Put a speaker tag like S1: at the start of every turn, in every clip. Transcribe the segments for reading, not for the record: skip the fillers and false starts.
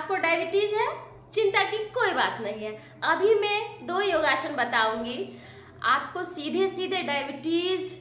S1: आपको डायबिटीज है, चिंता की कोई बात नहीं है। अभी मैं 2 योगासन बताऊंगी, आपको सीधे सीधे डायबिटीज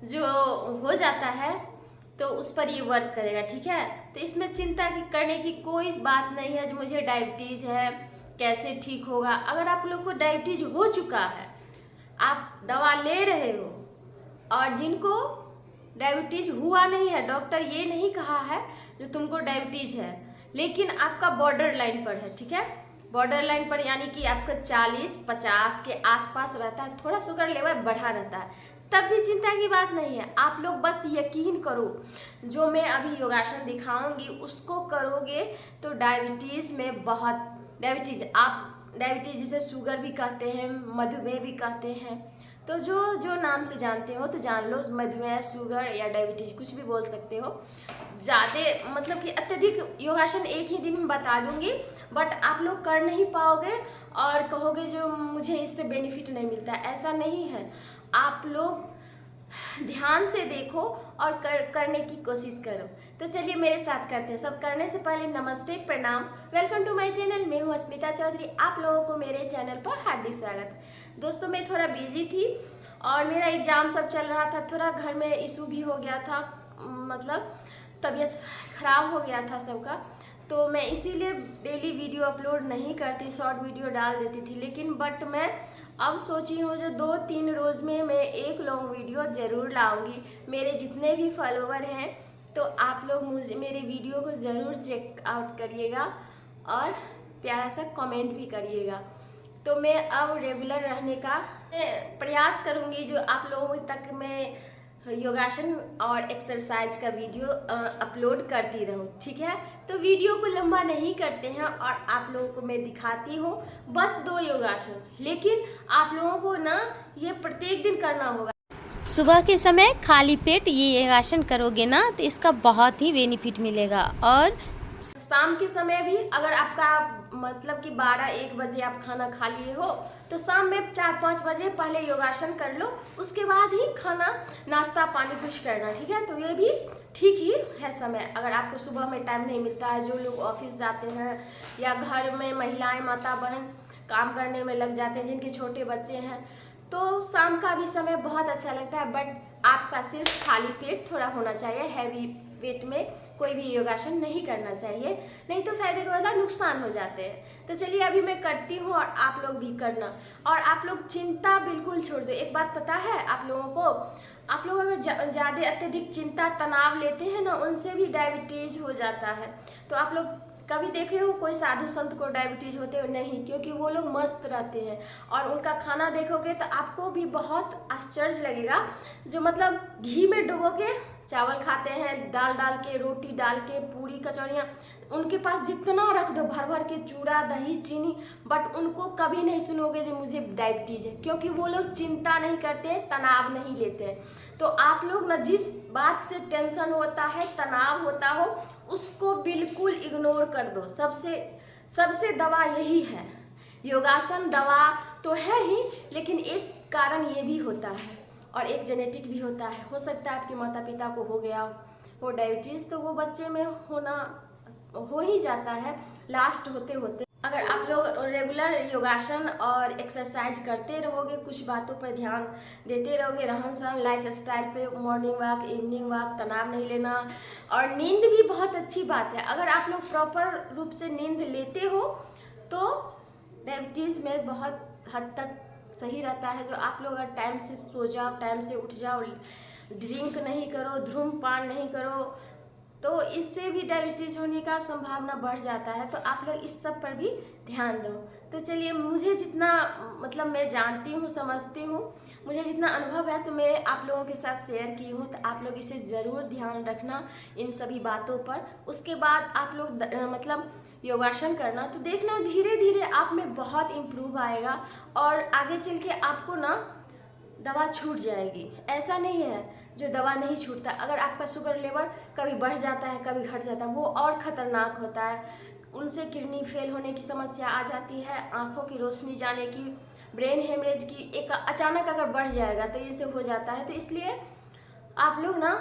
S1: जो हो जाता है तो उस पर ये वर्क करेगा, ठीक है। तो इसमें चिंता की करने की कोई बात नहीं है जो मुझे डायबिटीज है कैसे ठीक होगा। अगर आप लोग को डायबिटीज हो चुका है, आप दवा ले रहे हो, और जिनको डायबिटीज हुआ नहीं है, डॉक्टर ये नहीं कहा है जो तुमको डायबिटीज है, लेकिन आपका बॉर्डर लाइन पर है, ठीक है। बॉर्डर लाइन पर यानी कि आपका 40-50 के आसपास रहता है, थोड़ा शुगर लेवल बढ़ा रहता है, तब भी चिंता की बात नहीं है। आप लोग बस यकीन करो, जो मैं अभी योगासन दिखाऊंगी उसको करोगे तो डायबिटीज़ में बहुत डायबिटीज जिसे शुगर भी कहते हैं, मधुमेह भी कहते हैं, तो जो नाम से जानते हो तो जान लो, मधुमेह, शुगर या डायबिटीज कुछ भी बोल सकते हो। ज़्यादा मतलब कि अत्यधिक योगासन एक ही दिन में बता दूंगी, बट आप लोग कर नहीं पाओगे और कहोगे जो मुझे इससे बेनिफिट नहीं मिलता, ऐसा नहीं है। आप लोग ध्यान से देखो और करने की कोशिश करो। तो चलिए मेरे साथ करते हैं। सब करने से पहले नमस्ते, प्रणाम, वेलकम टू माय चैनल। मैं हूँ अस्मिता चौधरी, आप लोगों को मेरे चैनल पर हार्दिक स्वागत। दोस्तों मैं थोड़ा बिजी थी और मेरा एग्ज़ाम सब चल रहा था, थोड़ा घर में इशू भी हो गया था, मतलब तबीयत खराब हो गया था सबका, तो मैं इसीलिए डेली वीडियो अपलोड नहीं करती, शॉर्ट वीडियो डाल देती थी। लेकिन बट मैं अब सोची हूँ जो 2-3 रोज़ में मैं एक लॉन्ग वीडियो ज़रूर लाऊंगी। मेरे जितने भी फॉलोवर हैं तो आप लोग मेरे वीडियो को ज़रूर चेक आउट करिएगा और प्यारा सा कमेंट भी करिएगा। तो मैं अब रेगुलर रहने का प्रयास करूँगी, जो आप लोगों तक मैं योगासन और एक्सरसाइज का वीडियो अपलोड करती रहूँ, ठीक है। तो वीडियो को लंबा नहीं करते हैं और आप लोगों को मैं दिखाती हूँ बस 2 योगासन, लेकिन आप लोगों को ना ये प्रत्येक दिन करना होगा। सुबह के समय खाली पेट ये योगासन करोगे ना तो इसका बहुत ही बेनिफिट मिलेगा, और शाम के समय भी अगर आपका मतलब कि 12-1 बजे आप खाना खा लिए हो तो शाम में 4-5 बजे पहले योगासन कर लो, उसके बाद ही खाना नाश्ता पानी कुछ करना, ठीक है। तो ये भी ठीक ही है समय। अगर आपको सुबह में टाइम नहीं मिलता है, जो लोग ऑफिस जाते हैं या घर में महिलाएं माता बहन काम करने में लग जाते हैं, जिनके छोटे बच्चे हैं, तो शाम का भी समय बहुत अच्छा लगता है। बट आपका सिर्फ खाली पेट थोड़ा होना चाहिए, हैवी पेट में कोई भी योगासन नहीं करना चाहिए, नहीं तो फायदे के बदला नुकसान हो जाते हैं। तो चलिए अभी मैं करती हूँ और आप लोग भी करना, और आप लोग चिंता बिल्कुल छोड़ दो। एक बात पता है आप लोगों को, आप लोग अगर ज़्यादा अत्यधिक चिंता तनाव लेते हैं ना, उनसे भी डायबिटीज हो जाता है। तो आप लोग कभी देखे हो कोई साधु संत को डायबिटीज होते हो? नहीं, क्योंकि वो लोग मस्त रहते हैं। और उनका खाना देखोगे तो आपको भी बहुत आश्चर्य लगेगा, जो मतलब घी में डुबो के चावल खाते हैं, दाल डाल के, रोटी डाल के, पूरी कचौड़ियाँ, उनके पास जितना रख दो भर भर के, चूड़ा दही चीनी, बट उनको कभी नहीं सुनोगे जो मुझे डायबिटीज है, क्योंकि वो लोग चिंता नहीं करते, तनाव नहीं लेते हैं। तो आप लोग ना जिस बात से टेंशन होता है, तनाव होता हो, उसको बिल्कुल इग्नोर कर दो। सबसे दवा यही है। योगासन दवा तो है ही, लेकिन एक कारण ये भी होता है और एक जेनेटिक भी होता है। हो सकता है आपके माता पिता को हो गया हो डायबिटीज़, तो वो बच्चे में हो ही जाता है लास्ट होते होते। अगर आप लोग रेगुलर योगासन और एक्सरसाइज करते रहोगे, कुछ बातों पर ध्यान देते रहोगे, रहन सहन लाइफ स्टाइल पे, मॉर्निंग वॉक, इवनिंग वॉक, तनाव नहीं लेना, और नींद भी बहुत अच्छी बात है। अगर आप लोग प्रॉपर रूप से नींद लेते हो तो डायबिटीज़ में बहुत हद तक सही रहता है। जो आप लोग अगर टाइम से सो जाओ, टाइम से उठ जाओ, ड्रिंक नहीं करो, धूम्रपान नहीं करो, तो इससे भी डायबिटीज होने का संभावना बढ़ जाता है। तो आप लोग इस सब पर भी ध्यान दो। तो चलिए, मुझे जितना मतलब मैं जानती हूँ, समझती हूँ, मुझे जितना अनुभव है, तो मैं आप लोगों के साथ शेयर की हूँ। तो आप लोग इसे ज़रूर ध्यान रखना इन सभी बातों पर। उसके बाद आप लोग मतलब योगासन करना, तो देखना धीरे धीरे आप में बहुत इम्प्रूव आएगा, और आगे चल के आपको ना दवा छूट जाएगी। ऐसा नहीं है जो दवा नहीं छूटता। अगर आपका शुगर लेवल कभी बढ़ जाता है, कभी घट जाता है, वो और ख़तरनाक होता है। उनसे किडनी फेल होने की समस्या आ जाती है, आँखों की रोशनी जाने की, ब्रेन हेमरेज की, एक अचानक अगर बढ़ जाएगा तो ये सब हो जाता है। तो इसलिए आप लोग ना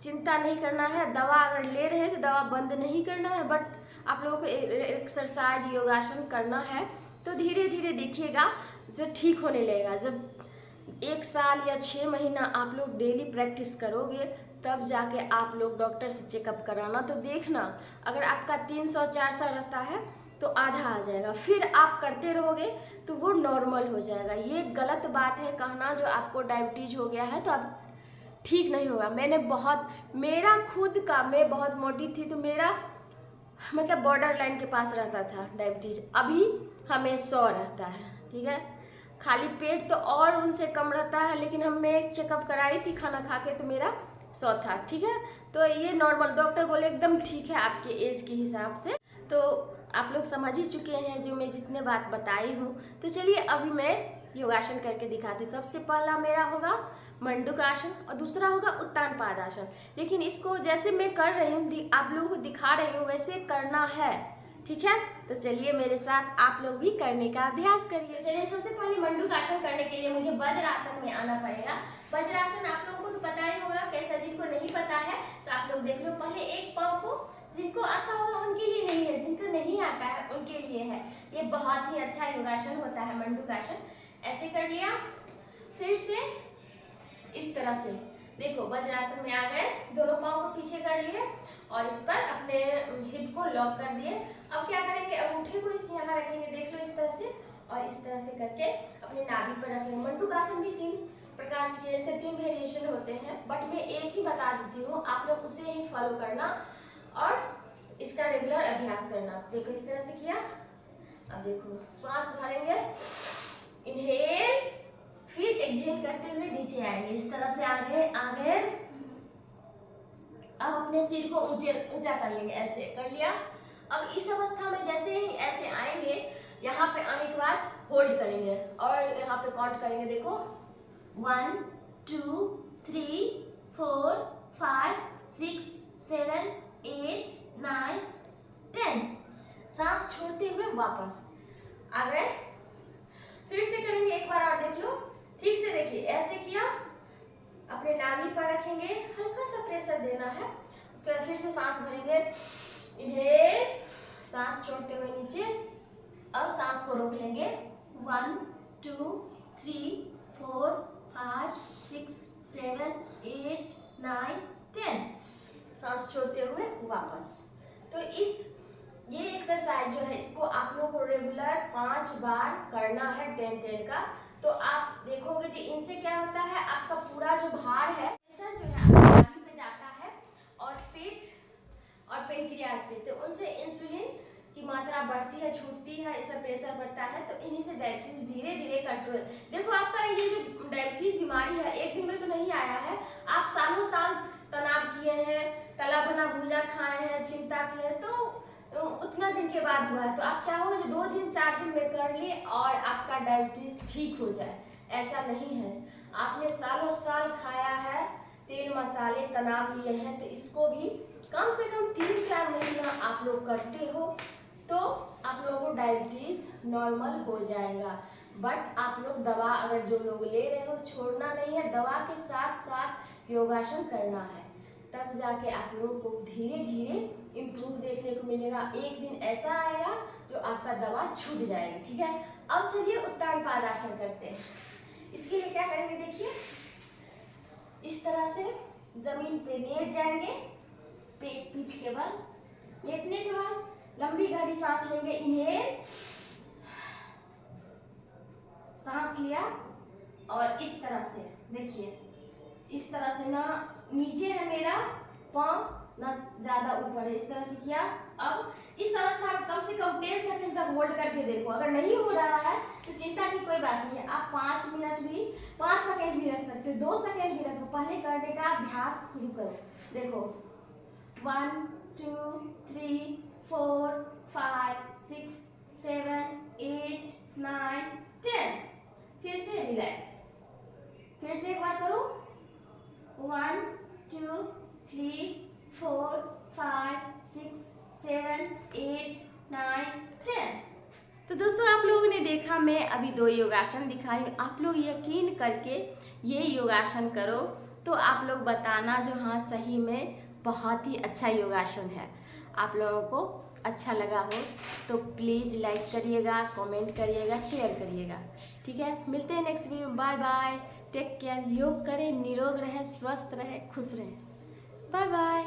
S1: चिंता नहीं करना है। दवा अगर ले रहे हैं तो दवा बंद नहीं करना है, बट आप लोगों को एक्सरसाइज योगासन करना है तो धीरे धीरे देखिएगा जो ठीक होने लगेगा। जब 1 साल या 6 महीना आप लोग डेली प्रैक्टिस करोगे तब जाके आप लोग डॉक्टर से चेकअप कराना। तो देखना अगर आपका 300-400 रहता है तो आधा आ जाएगा, फिर आप करते रहोगे तो वो नॉर्मल हो जाएगा। ये गलत बात है कहना जो आपको डायबिटीज हो गया है तो अब ठीक नहीं होगा। मेरा खुद का, मैं बहुत मोटी थी तो मेरा मतलब बॉर्डर लाइन के पास रहता था डायबिटीज, अभी हमें 100 रहता है। ठीक है, खाली पेट तो और उनसे कम रहता है, लेकिन मैं चेकअप कराई थी खाना खा के तो मेरा 100 था। ठीक है, तो ये नॉर्मल, डॉक्टर बोले एकदम ठीक है आपके एज के हिसाब से। तो आप लोग समझ ही चुके हैं जो मैं जितने बात बताई हूँ। तो चलिए अभी मैं योगासन करके दिखाती हूँ। सबसे पहला मेरा होगा मंडूक आसन और दूसरा होगा उत्तान पादासन। लेकिन इसको जैसे मैं कर रही हूँ आप लोगों को दिखा रही हूँ वैसे करना है। ठीक है, तो चलिए मेरे साथ आप लोग भी करने का अभ्यास करिए। चलिए सबसे पहले मंडूक आसन करने के लिए मुझे वज्रासन में आना पड़ेगा। वज्रासन आप लोगों को तो पता ही होगा कैसा, जिनको नहीं पता है तो आप लोग देख लो। पहले एक पाँव को, जिनको आता होगा उनके लिए नहीं है, जिनको नहीं आता है उनके लिए है। ये बहुत ही अच्छा योगासन होता है मंडूक आसन। ऐसे कर लिया, फिर से इस तरह से देखो वज्रासन में आ गए, दोनों पाँव को पीछे कर लिए और इस पर अपने हिप को लॉक कर दिए। अब क्या करेंगे, अंगूठे को इस यहाँ रखेंगे, देख लो इस तरह से, और इस तरह से करके अपने नाभि पर रखेंगे। मंडूक आसन भी 3 प्रकार से, इनके 3 वेरिएशन होते हैं, बट मैं एक ही बता देती हूँ, आप लोग उसे ही फॉलो करना और इसका रेगुलर अभ्यास करना। देखो इस तरह से किया, अब देखो श्वास भरेंगे, इनहेल, फिर एक्सहेल करते हुए नीचे आएंगे, इस तरह से आगे आगे। अब अपने सिर को ऊंचा कर लेंगे, ऐसे कर लिया। अब इस अवस्था में जैसे ही ऐसे आएंगे, यहाँ पे आने के बाद होल्ड करेंगे और यहाँ पे काउंट करेंगे। देखो 1 2 3 4 5 6 7 8 9 10। सांस छोड़ते हुए वापस आ गए। फिर से करेंगे एक बार और, देख लो ठीक से, देखिए ऐसे किया, अपने नाभि पर रखेंगे, हल्का सा प्रेशर देना है। उसके बाद फिर से सांस भरेंगे, इनहेल, सांस छोड़ते हुए नीचे। अब सांस को रोक लेंगे, 1 2 3 4 5 6 7 8 9 10। सांस छोड़ते हुए वापस। तो ये एक्सरसाइज जो है इसको आप लोगों को रेगुलर 5 बार करना है 10-10 का। तो आप देखोगे कि इनसे क्या होता है, आपका पूरा जो भार है प्रेशर जो है आपके नाभि पे जाता है और पेट और पेनक्रियाज पे, तो उनसे इंसुलिन की मात्रा बढ़ती है, छूटती है, इस पर प्रेशर बढ़ता है। तो इन्हीं से डायबिटीज धीरे धीरे कंट्रोल। देखो आपका ये जो डायबिटीज बीमारी है एक दिन में तो नहीं आया है, आप सालों साल तनाव किए हैं, तला बना भूजा खाए हैं, चिंता किए हैं, तो उतना दिन के बाद हुआ है। तो आप चाहो 2 दिन 4 दिन में कर लिए और आपका डायबिटीज ठीक हो जाए, ऐसा नहीं है। आपने सालों साल खाया है, तेल मसाले तनाव लिए हैं, तो इसको भी कम से कम 3-4 महीना आप लोग करते हो तो आप लोगों को डायबिटीज नॉर्मल हो जाएगा। बट आप लोग दवा अगर जो लोग ले रहे हो छोड़ना नहीं है, दवा के साथ साथ योगासन करना है, तब जाके आप लोगों को धीरे धीरे इम्प्रूव देखने को मिलेगा। एक दिन ऐसा आएगा जो आपका दवा छूट जाएगी। ठीक है, अब चलिए उत्तान पादासन करते हैं। इसके लिए क्या करेंगे, देखिए इस तरह से जमीन पे लेट जाएंगे, पेट पीठ के बल। लेटने के बाद लंबी गहरी सांस लेंगे, इनहेल, सांस लिया और इस तरह से देखिए, इस तरह से ना नीचे है मेरा पाँव, ना ज्यादा ऊपर है, इस तरह से किया। अब इस अवस्था में कम से कम 10 सेकंड तक होल्ड करके देखो। अगर नहीं हो रहा है तो चिंता की कोई बात नहीं है, आप 5 मिनट भी 5 सेकंड भी रख सकते हो, 2 सेकंड भी रखो। पहले करने का अभ्यास शुरू करो। देखो 1 2 3 4 5 6 7 8 9 10। फिर से रिलैक्स, फिर से एक बार करो, 1 2 3 4 5 6 7 8 9 10। तो दोस्तों आप लोगों ने देखा, मैं अभी 2 योगासन दिखाई। आप लोग यकीन करके ये योगासन करो तो आप लोग बताना जो हाँ सही में बहुत ही अच्छा योगासन है। आप लोगों को अच्छा लगा हो तो प्लीज़ लाइक करिएगा, कमेंट करिएगा, शेयर करिएगा। ठीक है, मिलते हैं नेक्स्ट वीडियो में। Bye bye, take care. योग करें, निरोग रहें, स्वस्थ रहें, खुश रहें। Bye bye.